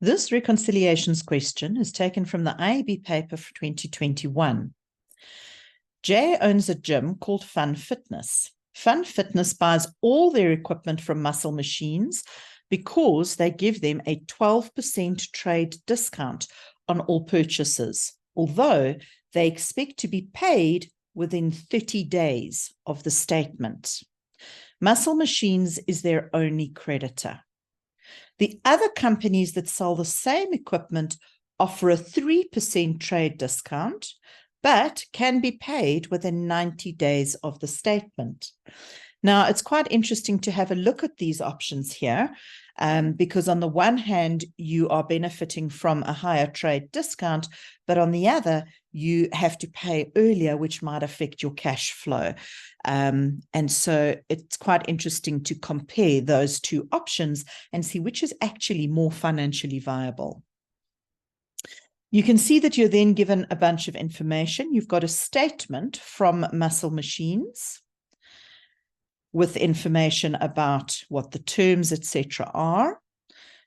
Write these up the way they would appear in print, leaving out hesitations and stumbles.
This reconciliations question is taken from the IAB paper for 2021. Jay owns a gym called Fun Fitness. Fun Fitness buys all their equipment from Muscle Machines because they give them a 12% trade discount on all purchases, although they expect to be paid within 30 days of the statement. Muscle Machines is their only creditor. The other companies that sell the same equipment offer a 3% trade discount, but can be paid within 90 days of the statement. Now, it's quite interesting to have a look at these options here, because on the one hand, you are benefiting from a higher trade discount, but on the other, you have to pay earlier, which might affect your cash flow. And so it's quite interesting to compare those two options and see which is actually more financially viable. You can see that you're then given a bunch of information. You've got a statement from Muscle Machines with information about what the terms, etc. are.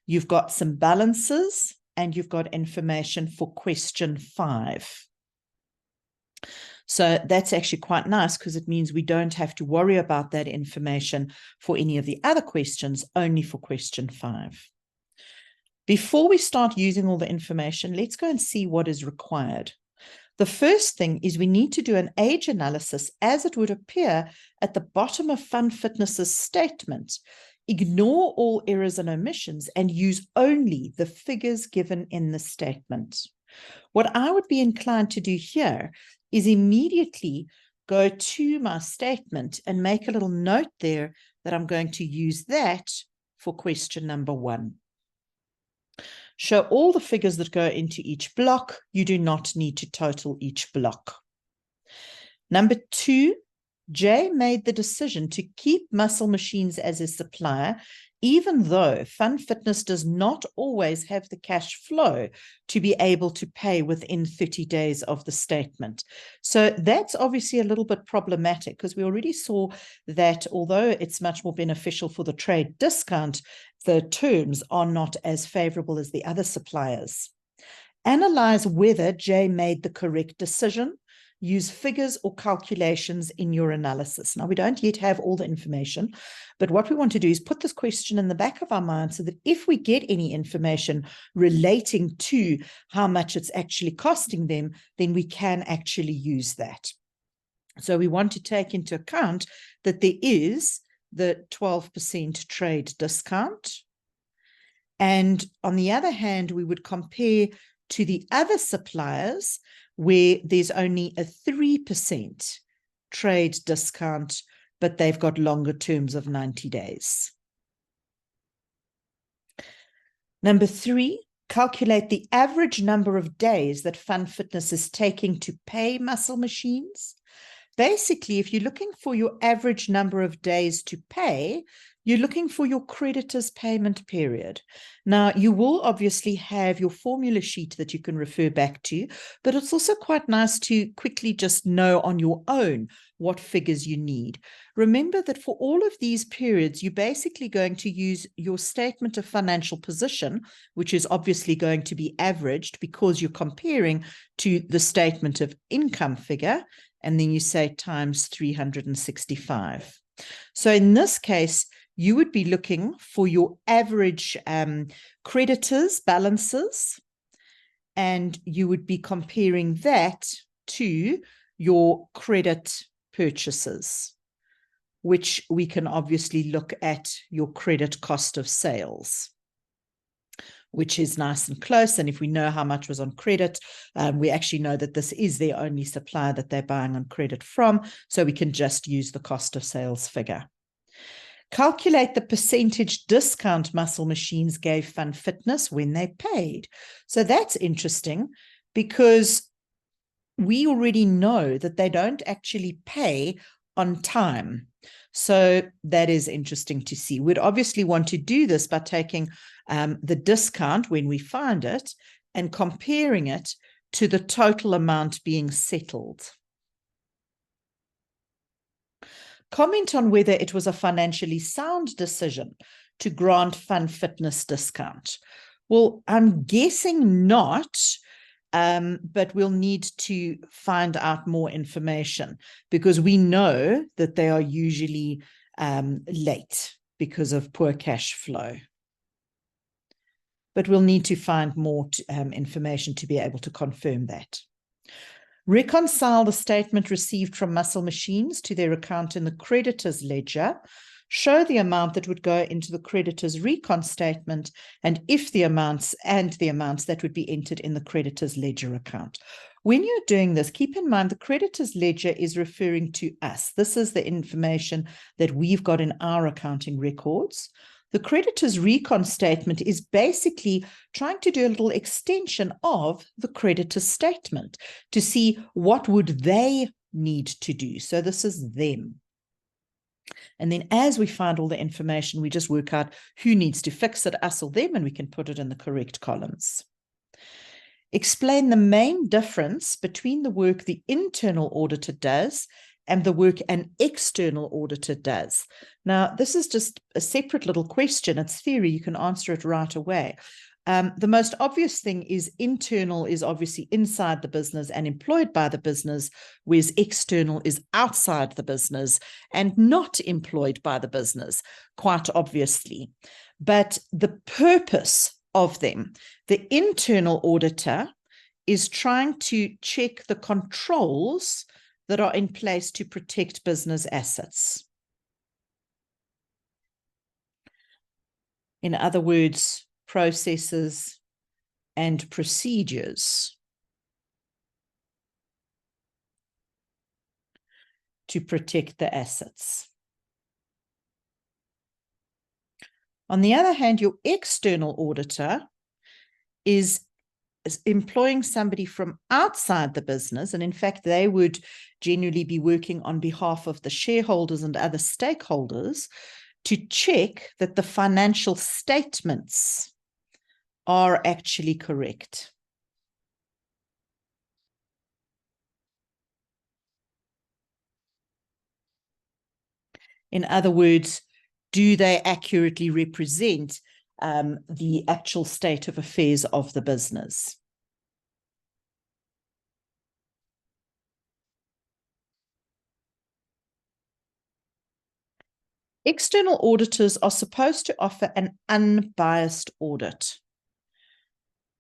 You've got some balances, and you've got information for question 5. So that's actually quite nice because it means we don't have to worry about that information for any of the other questions, only for question 5. Before we start using all the information, let's go and see what is required. The first thing is we need to do an age analysis as it would appear at the bottom of Fun Fitness's statement. Ignore all errors and omissions and use only the figures given in the statement. What I would be inclined to do here is immediately go to my statement and make a little note there that I'm going to use that for question number 1. Show all the figures that go into each block. You do not need to total each block. Number 2, Jay made the decision to keep Muscle Machines as a supplier, even though Fun Fitness does not always have the cash flow to be able to pay within 30 days of the statement. So that's obviously a little bit problematic because we already saw that although it's much more beneficial for the trade discount, the terms are not as favorable as the other suppliers. Analyze whether Jay made the correct decision. Use figures or calculations in your analysis. Now, we don't yet have all the information, but what we want to do is put this question in the back of our mind so that if we get any information relating to how much it's actually costing them, then we can actually use that. So we want to take into account that there is the 12% trade discount. And on the other hand, we would compare to the other suppliers where there's only a 3% trade discount, but they've got longer terms of 90 days. Number 3, calculate the average number of days that Fun Fitness is taking to pay Muscle Machines. Basically, if you're looking for your average number of days to pay, you're looking for your creditor's payment period. Now, you will obviously have your formula sheet that you can refer back to, but it's also quite nice to quickly just know on your own what figures you need. Remember that for all of these periods, you're basically going to use your statement of financial position, which is obviously going to be averaged because you're comparing to the statement of income figure, and then you say times 365. So in this case, you would be looking for your average creditors balances, and you would be comparing that to your credit purchases, which we can obviously look at your credit cost of sales, which is nice and close. And if we know how much was on credit, we actually know that this is their only supplier that they're buying on credit from, so we can just use the cost of sales figure. Calculate the percentage discount Muscle Machines gave Fun Fitness when they paid. So that's interesting because we already know that they don't actually pay on time. So that is interesting to see. We'd obviously want to do this by taking the discount when we find it and comparing it to the total amount being settled. Comment on whether it was a financially sound decision to grant Fun Fitness discount. Well, I'm guessing not, but we'll need to find out more information because we know that they are usually late because of poor cash flow. But we'll need to find more information to be able to confirm that. Reconcile the statement received from Muscle Machines to their account in the creditor's ledger. Show the amount that would go into the creditor's recon statement, and if the amounts that would be entered in the creditor's ledger account. When you're doing this, keep in mind the creditor's ledger is referring to us. This is the information that we've got in our accounting records. The creditor's recon statement is basically trying to do a little extension of the creditor's statement to see what would they need to do. So this is them. And then as we find all the information, we just work out who needs to fix it, us or them, and we can put it in the correct columns. Explain the main difference between the work the internal auditor does and the work an external auditor does. Now, this is just a separate little question. It's theory. You can answer it right away. The most obvious thing is internal is obviously inside the business and employed by the business, whereas external is outside the business and not employed by the business, quite obviously. But the purpose of them, the internal auditor is trying to check the controls that are in place to protect business assets. In other words, processes and procedures to protect the assets. On the other hand, your external auditor is employing somebody from outside the business, and in fact, they would generally be working on behalf of the shareholders and other stakeholders to check that the financial statements are actually correct. In other words, do they accurately represent the actual state of affairs of the business? External auditors are supposed to offer an unbiased audit.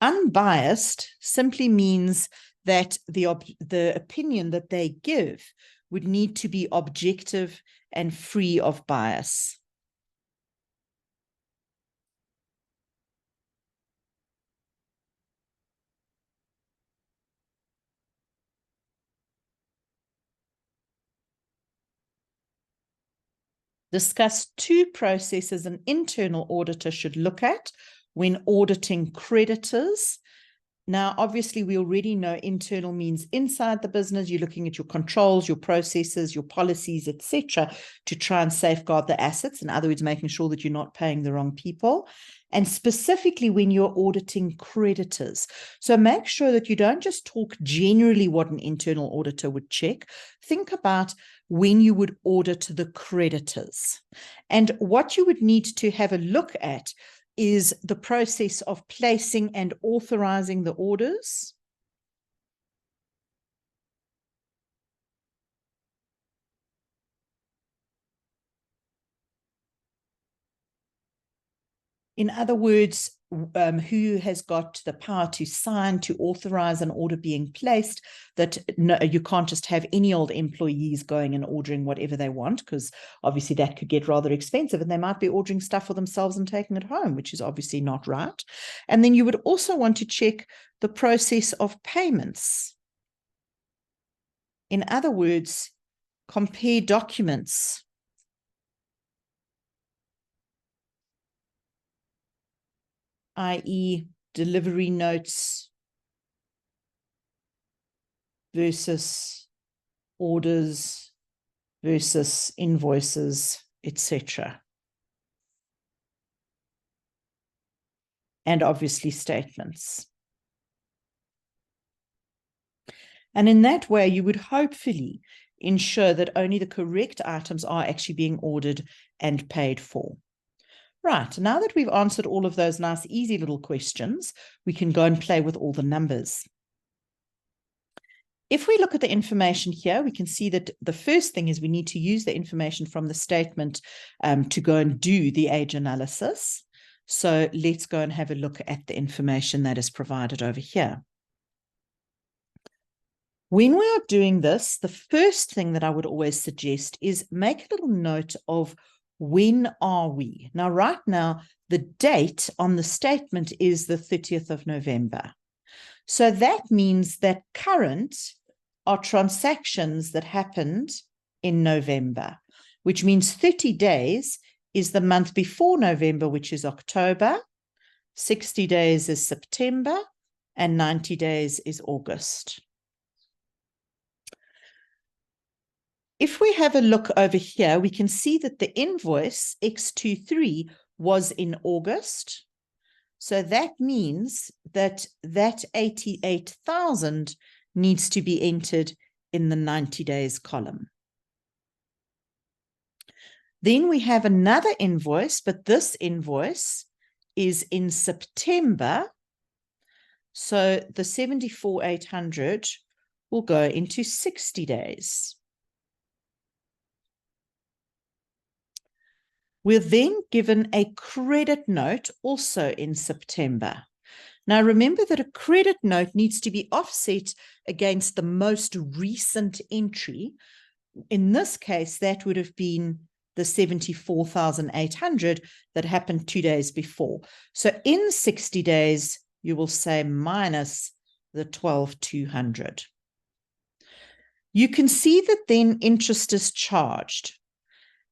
Unbiased simply means that the opinion that they give would need to be objective and free of bias. Discuss 2 processes an internal auditor should look at when auditing creditors. Now, obviously, we already know internal means inside the business. You're looking at your controls, your processes, your policies, etc., to try and safeguard the assets. In other words, making sure that you're not paying the wrong people. And specifically when you're auditing creditors. So make sure that you don't just talk generally what an internal auditor would check. Think about when you would audit the creditors. And what you would need to have a look at is the process of placing and authorizing the orders. In other words, who has got the power to sign, to authorize an order being placed, that no, you can't just have any old employees going and ordering whatever they want, because obviously that could get rather expensive and they might be ordering stuff for themselves and taking it home, which is obviously not right. And then you would also want to check the process of payments. In other words, compare documents. I.e. delivery notes versus orders versus invoices, etc. And obviously statements. And in that way, you would hopefully ensure that only the correct items are actually being ordered and paid for. Right, now that we've answered all of those nice, easy little questions, we can go and play with all the numbers. If we look at the information here, we can see that the first thing is we need to use the information from the statement to go and do the age analysis. So let's go and have a look at the information that is provided over here. When we are doing this, the first thing that I would always suggest is make a little note of when are we. Now, right now, the date on the statement is the 30th of November. So that means that current are transactions that happened in November, which means 30 days is the month before November, which is October, 60 days is September, and 90 days is August. If we have a look over here, we can see that the invoice X23 was in August. So that means that that 88,000 needs to be entered in the 90 days column. Then we have another invoice, but this invoice is in September. So the 74,800 will go into 60 days. We're then given a credit note also in September. Now, remember that a credit note needs to be offset against the most recent entry. In this case, that would have been the 74,800 that happened 2 days before. So in 60 days, you will say minus the 12,200. You can see that then interest is charged.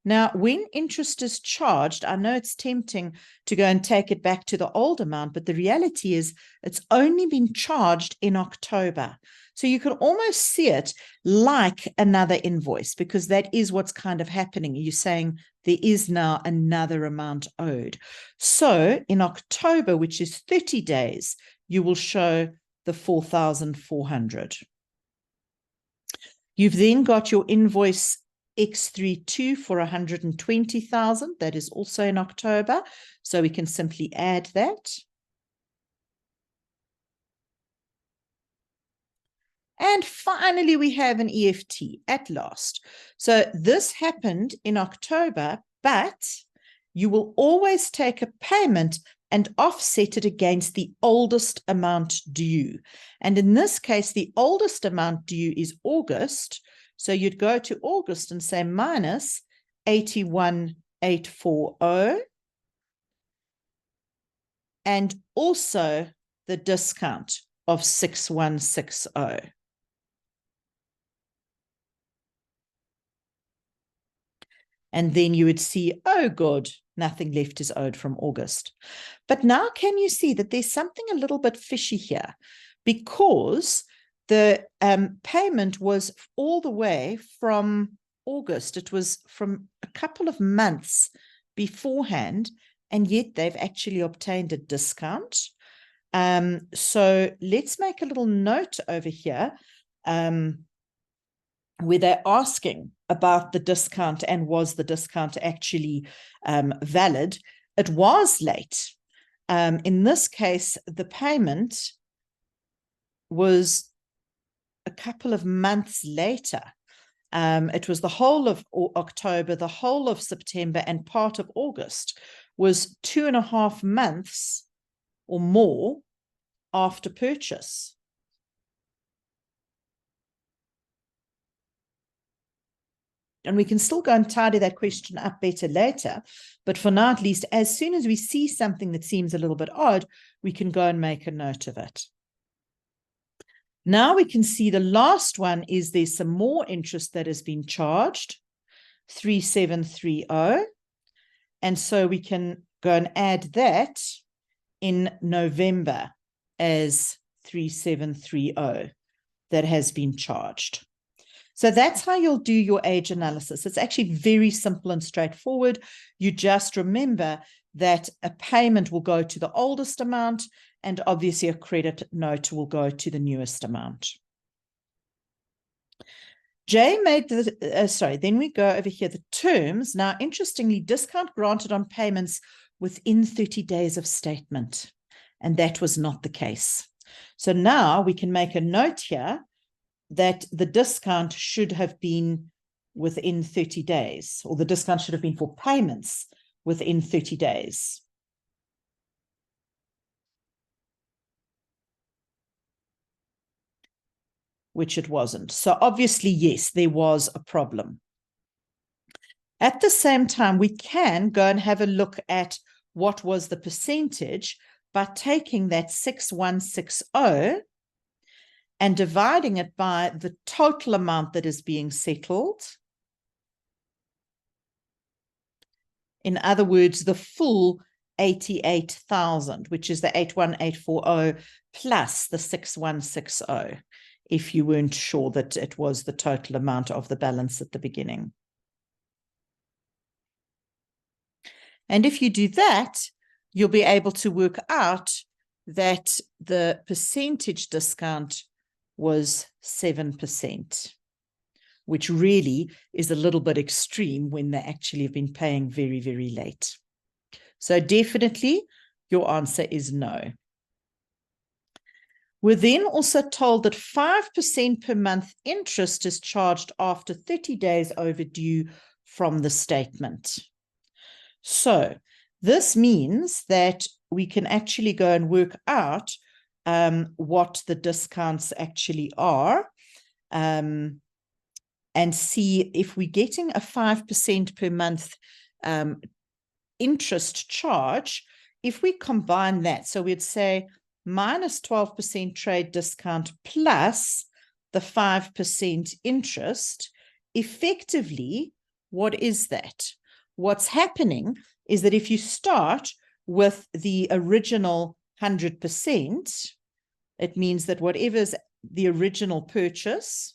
Now, when interest is charged, I know it's tempting to go and take it back to the old amount, but the reality is it's only been charged in October. So you can almost see it like another invoice, because that is what's kind of happening. You're saying there is now another amount owed. So in October, which is 30 days, you will show the 4,400. You've then got your invoice X32 for 120,000. That is also in October. So we can simply add that. And finally, we have an EFT at last. So this happened in October, but you will always take a payment and offset it against the oldest amount due. And in this case, the oldest amount due is August. So you'd go to August and say minus 81,840, and also the discount of 6,160. And then you would see, oh, good, nothing left is owed from August. But now can you see that there's something a little bit fishy here? Because the payment was all the way from August. It was from a couple of months beforehand, and yet they've actually obtained a discount. So let's make a little note over here where they're asking about the discount and was the discount actually valid. It was late. In this case, the payment was a couple of months later. It was the whole of October, the whole of September, and part of August was 2.5 months or more after purchase. And we can still go and tidy that question up better later. But for now, at least, as soon as we see something that seems a little bit odd, we can go and make a note of it. Now we can see the last one is there's some more interest that has been charged, 3,730. And so we can go and add that in November as 3,730 that has been charged. So that's how you'll do your age analysis. It's actually very simple and straightforward. You just remember that a payment will go to the oldest amount, and obviously a credit note will go to the newest amount. Jay made the, then we go over here, the terms. Now, interestingly, discount granted on payments within 30 days of statement. And that was not the case. So now we can make a note here that the discount should have been within 30 days, or the discount should have been for payments within 30 days. Which it wasn't. So obviously, yes, there was a problem. At the same time, we can go and have a look at what was the percentage by taking that 6160 and dividing it by the total amount that is being settled. In other words, the full 88,000, which is the 81840 plus the 6160, if you weren't sure that it was the total amount of the balance at the beginning. And if you do that, you'll be able to work out that the percentage discount was 7%, which really is a little bit extreme when they actually have been paying very, very late. So definitely your answer is no. We're then also told that 5% per month interest is charged after 30 days overdue from the statement. So this means that we can actually go and work out what the discounts actually are and see if we're getting a 5% per month interest charge. If we combine that, so we'd say minus 12% trade discount plus the 5% interest, effectively, what is that? What's happening is that if you start with the original 100%, it means that whatever's the original purchase,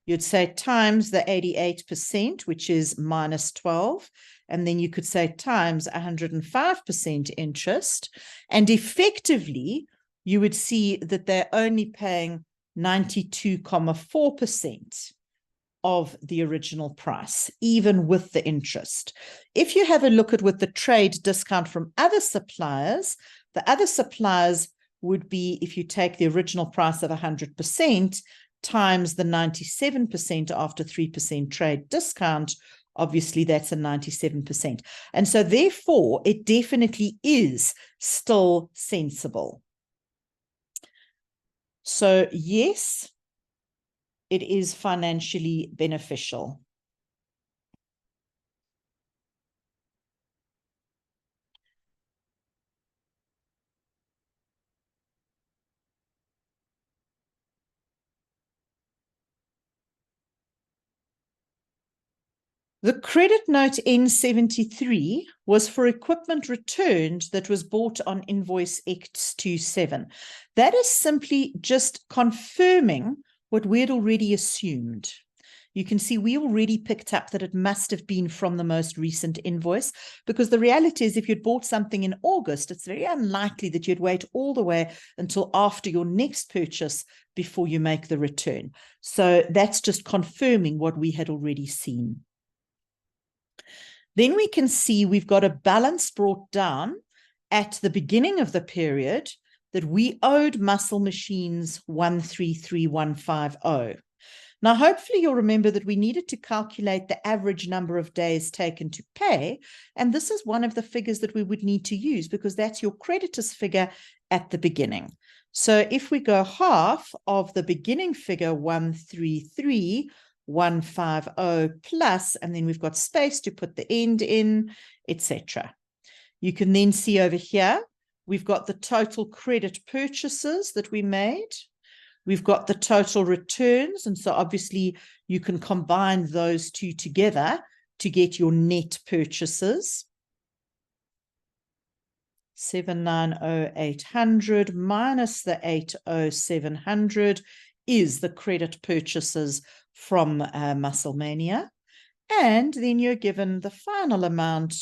you'd say times the 88%, which is minus 12, and then you could say times 105% interest, and effectively, you would see that they're only paying 92.4% of the original price, even with the interest. If you have a look at with the trade discount from other suppliers, the other suppliers would be, if you take the original price of 100% times the 97% after 3% trade discount, obviously that's a 97%. And so therefore, it definitely is still sensible. So yes, it is financially beneficial. The credit note N73 was for equipment returned that was bought on invoice X27. That is simply just confirming what we had already assumed. You can see we already picked up that it must have been from the most recent invoice, because the reality is if you'd bought something in August, it's very unlikely that you'd wait all the way until after your next purchase before you make the return. So that's just confirming what we had already seen. Then we can see we've got a balance brought down at the beginning of the period that we owed Muscle Machines 133150. Now, hopefully you'll remember that we needed to calculate the average number of days taken to pay, and this is one of the figures that we would need to use because that's your creditors figure at the beginning. So if we go half of the beginning figure 133150 plus, and then we've got space to put the end in, etc. You can then see over here, we've got the total credit purchases that we made. We've got the total returns, and so obviously you can combine those two together to get your net purchases. 790,800 minus the 80,700 is the credit purchases from Musclemania. And then you're given the final amount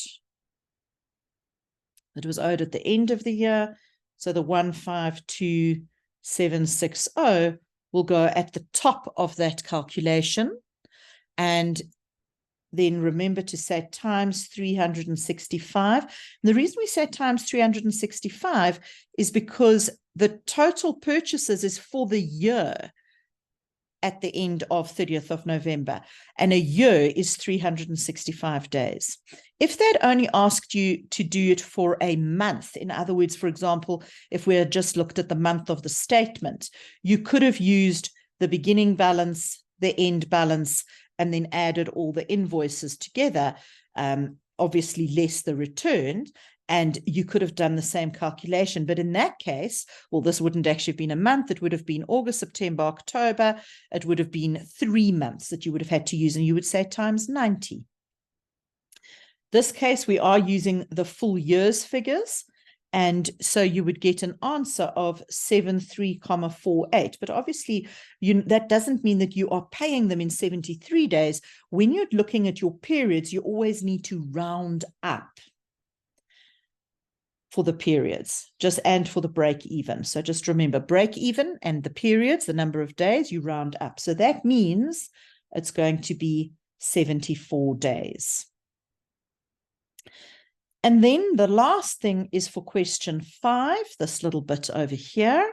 that was owed at the end of the year. So the 152,760 will go at the top of that calculation. And then remember to say times 365. And the reason we say times 365 is because the total purchases is for the year at the end of 30th of November, and a year is 365 days. If they'd only asked you to do it for a month, in other words, for example, if we had just looked at the month of the statement, you could have used the beginning balance, the end balance, and then added all the invoices together, obviously less the returned, and you could have done the same calculation. But in that case, well, this wouldn't actually have been a month. It would have been August, September, October. It would have been 3 months that you would have had to use, and you would say times 90. This case, we are using the full year's figures, and so you would get an answer of 73,48. But obviously, that doesn't mean that you are paying them in 73 days. When you're looking at your periods, you always need to round up for the periods, and for the break even. So just remember, break even and the periods, the number of days, you round up. So that means it's going to be 74 days. And then the last thing is for question 5, this little bit over here.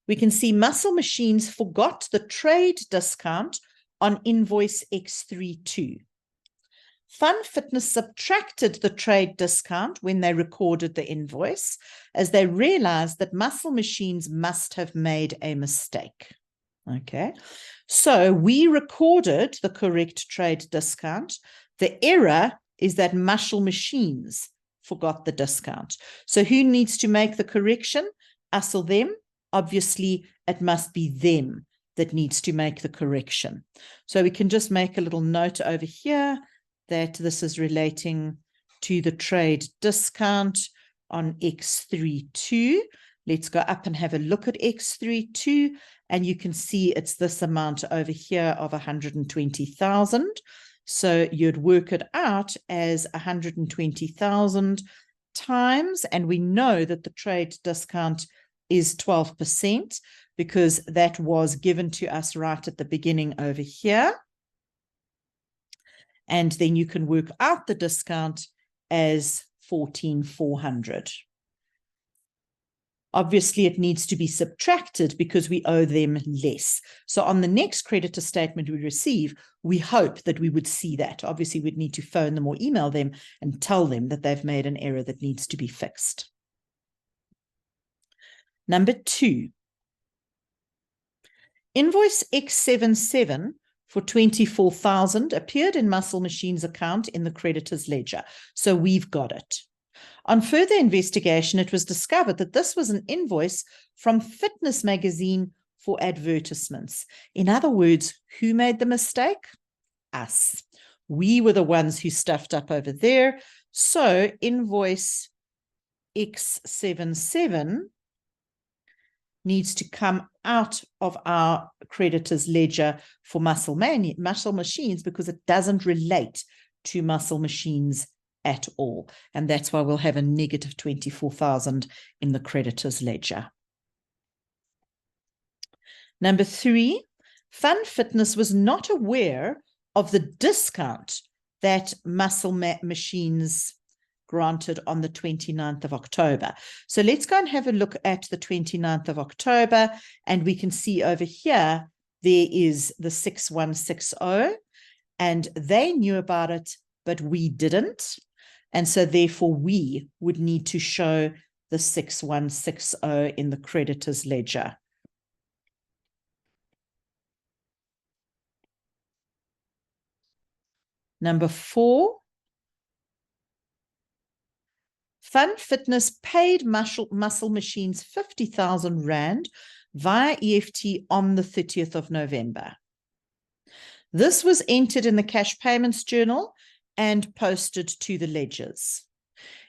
We can see Muscle Machines forgot the trade discount on invoice X32. Fun Fitness subtracted the trade discount when they recorded the invoice, as they realized that Muscle Machines must have made a mistake. Okay, so we recorded the correct trade discount. The error is that Muscle Machines forgot the discount. So who needs to make the correction? Us or them? Obviously, it must be them that needs to make the correction. So we can just make a little note over here that this is relating to the trade discount on X32. Let's go up and have a look at X32, and you can see it's this amount over here of 120,000. So you'd work it out as 120,000 times, and we know that the trade discount is 12% because that was given to us right at the beginning over here. And then you can work out the discount as 14,400. Obviously, it needs to be subtracted because we owe them less. So on the next creditor statement we receive, we hope that we would see that. Obviously, we'd need to phone them or email them and tell them that they've made an error that needs to be fixed. Number 2. Invoice X77 for 24,000 appeared in Muscle Machines account in the creditor's ledger. So we've got it. On further investigation, it was discovered that this was an invoice from Fitness Magazine for advertisements. In other words, who made the mistake? Us. We were the ones who stuffed up over there. So invoice X77 needs to come out of our creditor's ledger for Muscle Machines because it doesn't relate to Muscle Machines at all. And that's why we'll have a negative 24,000 in the creditor's ledger. Number 3, Fun Fitness was not aware of the discount that Muscle Machines granted on the 29th of October. So let's go and have a look at the 29th of October, and we can see over here, there is the 6160, and they knew about it, but we didn't. And so therefore we would need to show the 6160 in the creditor's ledger. Number 4, Fun Fitness paid Muscle Machines 50,000 Rand via EFT on the 30th of November. This was entered in the cash payments journal and posted to the ledgers.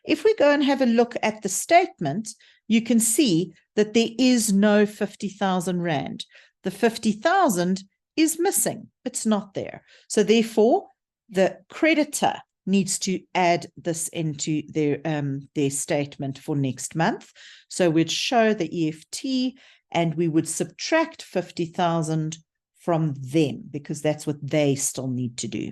If we go and have a look at the statement, you can see that there is no 50,000 Rand. The 50,000 is missing. It's not there. So therefore, the creditor needs to add this into their statement for next month. So we'd show the EFT and we would subtract 50,000 from them, because that's what they still need to do.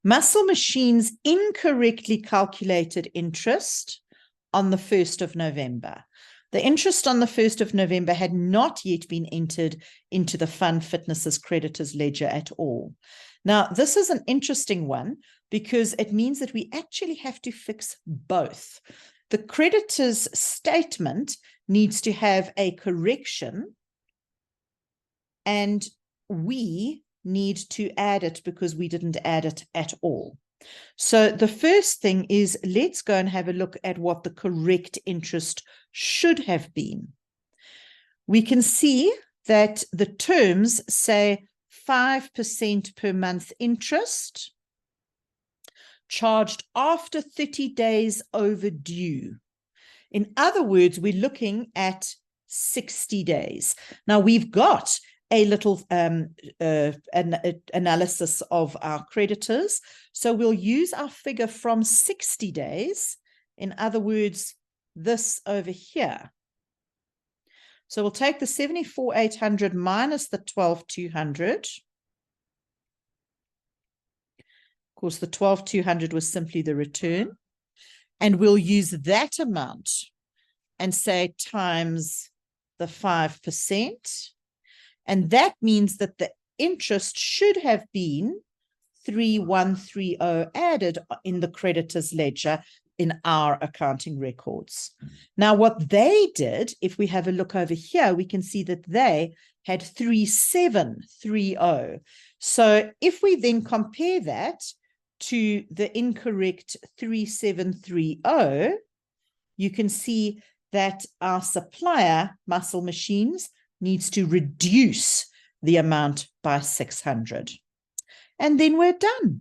Muscle Machines incorrectly calculated interest on the 1st of November. The interest on the 1st of November had not yet been entered into the Fund Fitness's creditors ledger at all. Now, this is an interesting one because it means that we actually have to fix both. The creditor's statement needs to have a correction, and we need to add it because we didn't add it at all. So the first thing is, let's go and have a look at what the correct interest should have been. We can see that the terms say 5% per month interest charged after 30 days overdue. In other words, we're looking at 60 days. Now, we've got a little analysis of our creditors. So we'll use our figure from 60 days. In other words, this over here. So we'll take the 74,800 minus the 12,200. Of course, the 12,200 was simply the return. And we'll use that amount and say times the 5%. And that means that the interest should have been 3,130 added in the creditor's ledger in our accounting records. Now, what they did, if we have a look over here, we can see that they had 3,730. So if we then compare that to the incorrect 3,730, you can see that our supplier, Muscle Machines, needs to reduce the amount by 600. And then we're done.